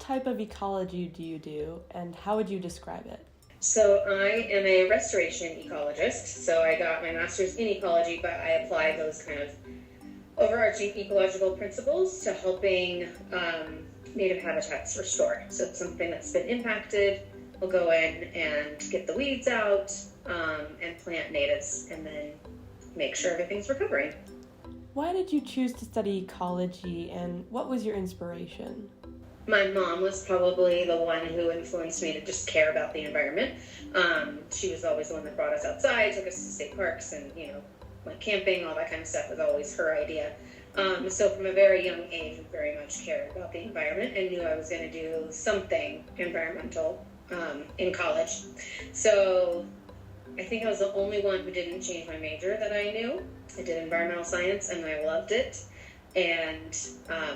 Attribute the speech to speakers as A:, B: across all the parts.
A: type of ecology do you do, and how would you describe it?
B: So I am a restoration ecologist. So I got my master's in ecology, but I apply those kind of overarching ecological principles to helping native habitats restore. So it's something that's been impacted. We'll go in and get the weeds out and plant natives and then make sure everything's recovering.
A: Why did you choose to study ecology, and what was your inspiration?
B: My mom was probably the one who influenced me to just care about the environment. She was always the one that brought us outside, took us to state parks, and went camping. All that kind of stuff was always her idea. So from a very young age, I very much cared about the environment and knew I was going to do something environmental in college. So I think I was the only one who didn't change my major that I knew. I did environmental science and I loved it. And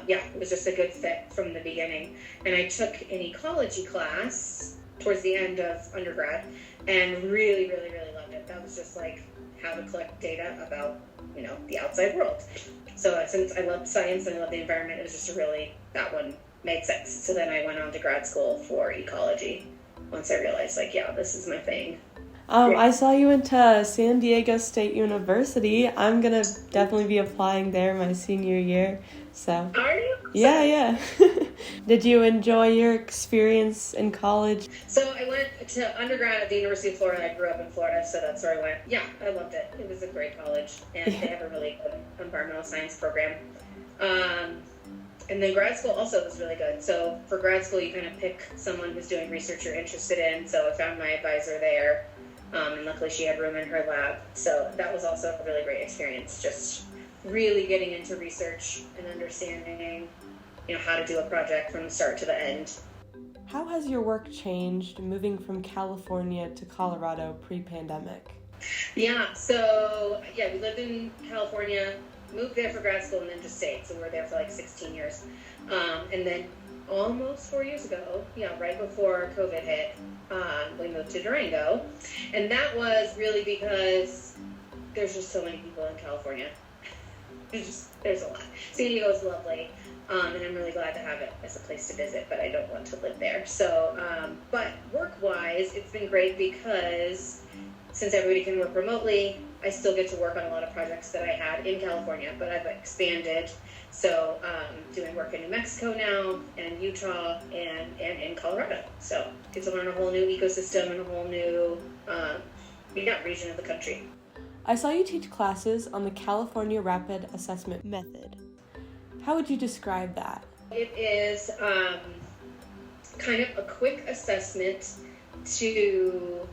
B: it was just a good fit from the beginning. And I took an ecology class towards the end of undergrad and really, really, really loved it. That was just like how to collect data about, the outside world. So since I loved science and I loved the environment, it was just that one made sense. So then I went on to grad school for ecology once I realized, this is my thing.
A: I saw you went to San Diego State University. I'm going to definitely be applying there my senior year. So.
B: Are you?
A: Yeah. Did you enjoy your experience in college?
B: So I went to undergrad at the University of Florida. I grew up in Florida, so that's where I went. Yeah, I loved it. It was a great college, and they have a really good environmental science program. And then grad school also was really good. So for grad school, you kind of pick someone who's doing research you're interested in. So I found my advisor there. And luckily she had room in her lab. So that was also a really great experience, just really getting into research and understanding, how to do a project from the start to the end.
A: How has your work changed moving from California to Colorado pre-pandemic?
B: Yeah, we lived in California, moved there for grad school, and then just stayed. So we were there for 16 years. And then almost 4 years ago, right before COVID hit, we moved to Durango. And that was really because there's just so many people in California. There's a lot. San Diego is lovely, and I'm really glad to have it as a place to visit, but I don't want to live there. So, but work-wise, it's been great because since everybody can work remotely, I still get to work on a lot of projects that I had in California, but I've expanded. So doing work in New Mexico now, and Utah, and in Colorado. So get to learn a whole new ecosystem and a whole new region of the country.
A: I saw you teach classes on the California Rapid Assessment Method. How would you describe that?
B: It is kind of a quick assessment to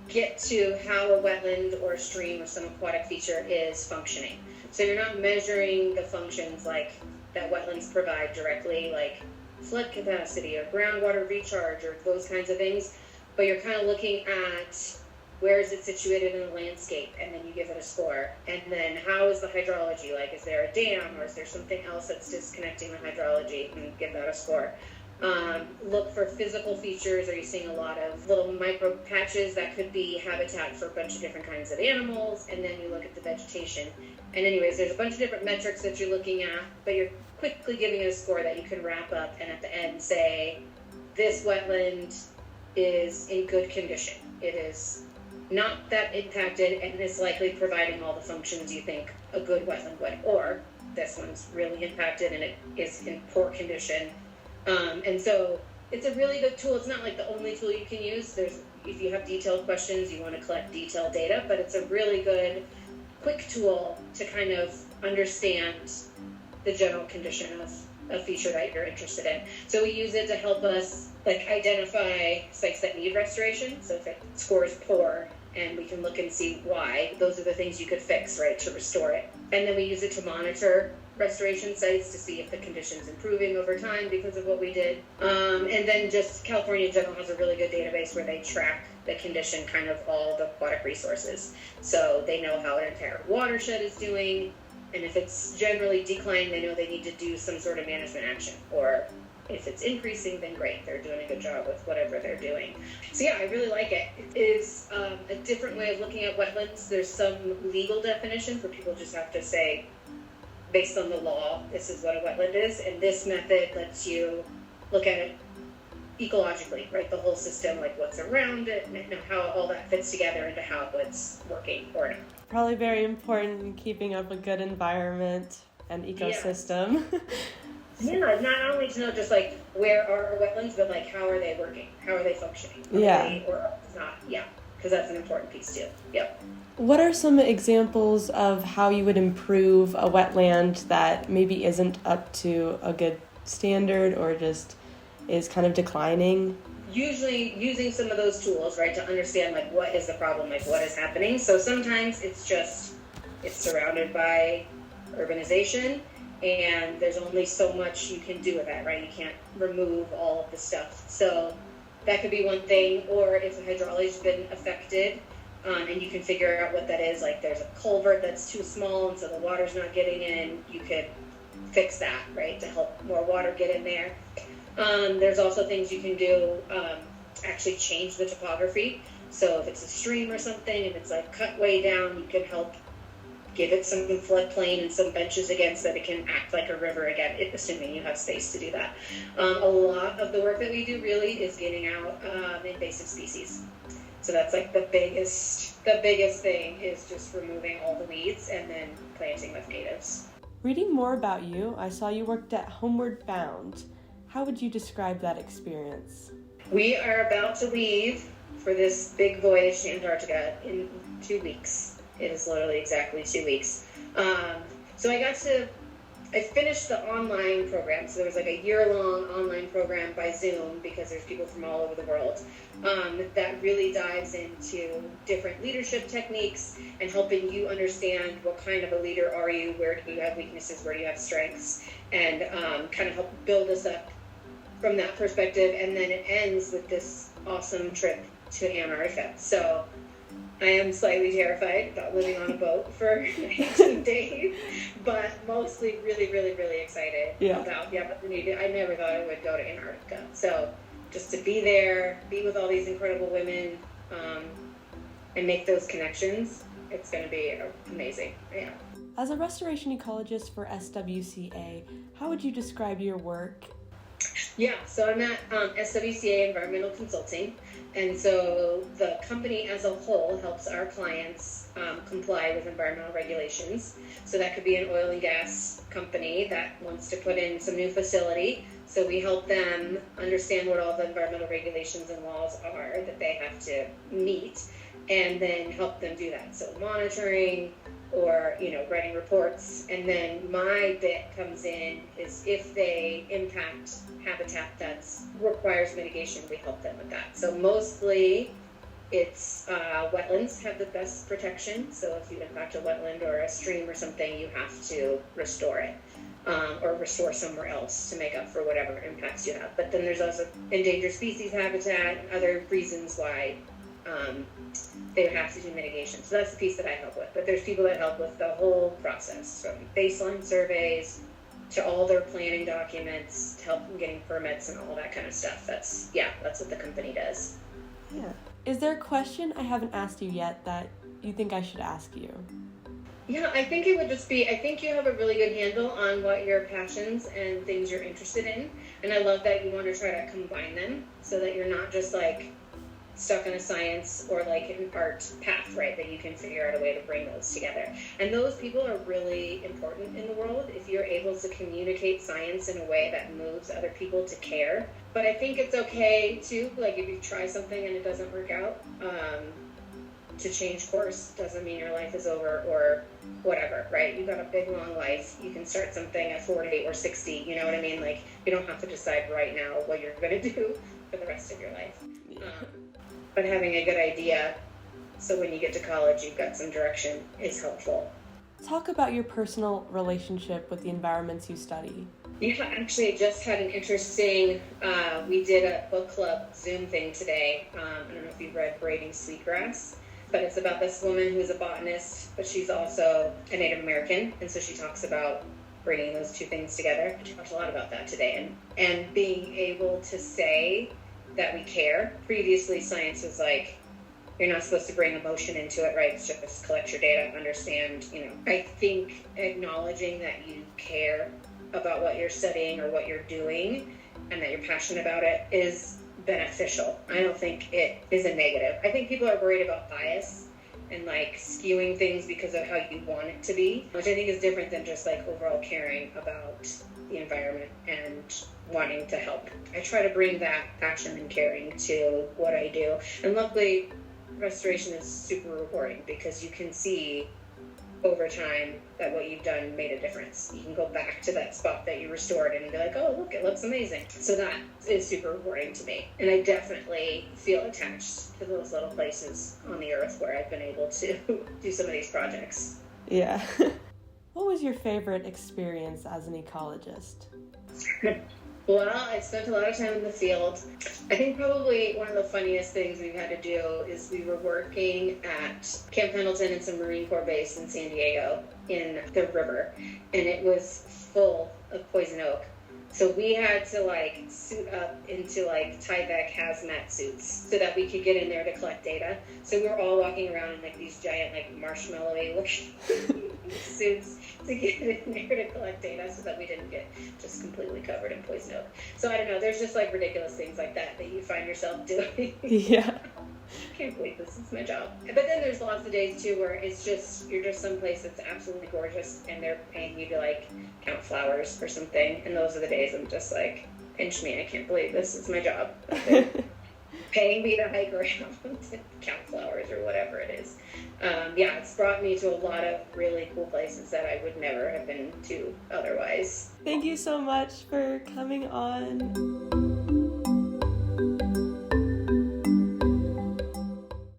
B: get to how a wetland or a stream or some aquatic feature is functioning. So you're not measuring the functions like that wetlands provide directly, like flood capacity or groundwater recharge or those kinds of things, but you're kind of looking at where is it situated in the landscape, and then you give it a score. And then how is the hydrology? Like, is there a dam, or is there something else that's disconnecting the hydrology, and give that a score. Look for physical features. Are you seeing a lot of little micro patches that could be habitat for a bunch of different kinds of animals? And then you look at the vegetation. And anyways, there's a bunch of different metrics that you're looking at, but you're quickly giving it a score that you can wrap up and at the end say, this wetland is in good condition. It is not that impacted and is likely providing all the functions you think a good wetland would. Or this one's really impacted and it is in poor condition. And so it's a really good tool. It's not like the only tool you can use. If you have detailed questions, you want to collect detailed data, but it's a really good, quick tool to kind of understand the general condition of a feature that you're interested in. So we use it to help us identify sites that need restoration. So if it scores poor, and we can look and see why, those are the things you could fix, right, to restore it. And then we use it to monitor restoration sites to see if the condition's improving over time because of what we did. And then just California in general has a really good database where they track the condition, kind of all the aquatic resources. So they know how an entire watershed is doing, and if it's generally declining, they know they need to do some sort of management action. Or if it's increasing, then great, they're doing a good job with whatever they're doing. So yeah, I really like it. It is a different way of looking at wetlands. There's some legal definitions where people just have to say, based on the law, this is what a wetland is, and this method lets you look at it ecologically, right? The whole system, like what's around it, and how all that fits together into how it's working or not.
A: Probably very important in keeping up a good environment and ecosystem.
B: Yeah, not only to know just like where are our wetlands, but like how are they working? How are they functioning? Or not? Yeah, because that's an important piece too. Yep.
A: What are some examples of how you would improve a wetland that maybe isn't up to a good standard or just is kind of declining?
B: Usually using some of those tools, right, to understand like what is the problem, like what is happening. So sometimes it's surrounded by urbanization, and there's only so much you can do with that, right? You can't remove all of the stuff. So that could be one thing. Or if the hydrology's been affected, and you can figure out what that is, like there's a culvert that's too small and so the water's not getting in, you could fix that, right, to help more water get in there. There's also things you can do, actually change the topography. So if it's a stream or something and it's like cut way down, you can help give it some floodplain and some benches again so that it can act like a river again, assuming you have space to do that. A lot of the work that we do really is getting out invasive species. So that's like the biggest thing is just removing all the weeds and then planting with natives.
A: Reading more about you, I saw you worked at Homeward Bound. How would you describe that experience? We
B: are about to leave for this big voyage to Antarctica in 2 weeks. It is literally exactly 2 weeks. So I finished the online program. So there was like a year-long online program by Zoom because there's people from all over the world that really dives into different leadership techniques and helping you understand what kind of a leader are you, where do you have weaknesses, where do you have strengths, and kind of help build us up from that perspective. And then it ends with this awesome trip to Antarctica. So I am slightly terrified about living on a boat for 18 days, but mostly really, really, really excited about the opportunity. I never thought I would go to Antarctica. So just to be there, be with all these incredible women, and make those connections, it's going to be amazing. Yeah.
A: As a restoration ecologist for SWCA, how would you describe your work?
B: Yeah, so I'm at SWCA Environmental Consulting, and so the company as a whole helps our clients comply with environmental regulations. So that could be an oil and gas company that wants to put in some new facility. So we help them understand what all the environmental regulations and laws are that they have to meet, and then help them do that. So monitoring, or writing reports. And then my bit comes in is if they impact habitat that requires mitigation, we help them with that. So mostly it's wetlands have the best protection. So if you impact a wetland or a stream or something, you have to restore it, or restore somewhere else to make up for whatever impacts you have. But then there's also endangered species habitat and other reasons why they would have to do mitigation. So that's the piece that I help with. But there's people that help with the whole process, from baseline surveys to all their planning documents, to help them getting permits and all that kind of stuff. That's what the company does.
A: Yeah. Is there a question I haven't asked you yet that you think I should ask you?
B: Yeah, I think it would just be, I think you have a really good handle on what your passions and things you're interested in. And I love that you want to try to combine them so that you're not just like stuck in a science or like an art path, right? That you can figure out a way to bring those together. And those people are really important in the world if you're able to communicate science in a way that moves other people to care. But I think it's okay too, like if you try something and it doesn't work out, to change course doesn't mean your life is over or whatever, right? You've got a big long life. You can start something at 40 or 60, you know what I mean? Like you don't have to decide right now what you're going to do for the rest of your life. But having a good idea, so when you get to college, you've got some direction, is helpful.
A: Talk about your personal relationship with the environments you study.
B: Yeah, actually, I just had an interesting, we did a book club Zoom thing today. I don't know if you've read Braiding Sweetgrass, but it's about this woman who's a botanist, but she's also a Native American, and so she talks about bringing those two things together. She talked a lot about that today, and being able to say that we care. Previously, science was like, you're not supposed to bring emotion into it, right? It's just collect your data, understand, I think acknowledging that you care about what you're studying or what you're doing and that you're passionate about it is beneficial. I don't think it is a negative. I think people are worried about bias and like skewing things because of how you want it to be, which I think is different than just like overall caring about the environment and wanting to help. I try to bring that passion and caring to what I do. And luckily, restoration is super rewarding because you can see over time that what you've done made a difference. You can go back to that spot that you restored and be like, oh, look, it looks amazing. So that is super rewarding to me. And I definitely feel attached to those little places on the earth where I've been able to do some of these projects.
A: Yeah. What was your favorite experience as an ecologist?
B: Well, I spent a lot of time in the field. I think probably one of the funniest things we've had to do is we were working at Camp Pendleton and some Marine Corps base in San Diego in the river, and it was full of poison oak. So we had to like suit up into like Tyvek hazmat suits so that we could get in there to collect data. So we were all walking around in like these giant like marshmallowy looking suits to get in there to collect data so that we didn't get just completely covered in poison oak. So I don't know, there's just like ridiculous things like that you find yourself doing.
A: Yeah.
B: I can't believe this is my job. But then there's lots of days too where it's just, you're just someplace that's absolutely gorgeous and they're paying you to like count flowers or something. And those are the days I'm just like, pinch me, I can't believe this is my job. Paying me to hike around and count flowers or whatever it is. Yeah, it's brought me to a lot of really cool places that I would never have been to otherwise.
A: Thank you so much for coming on.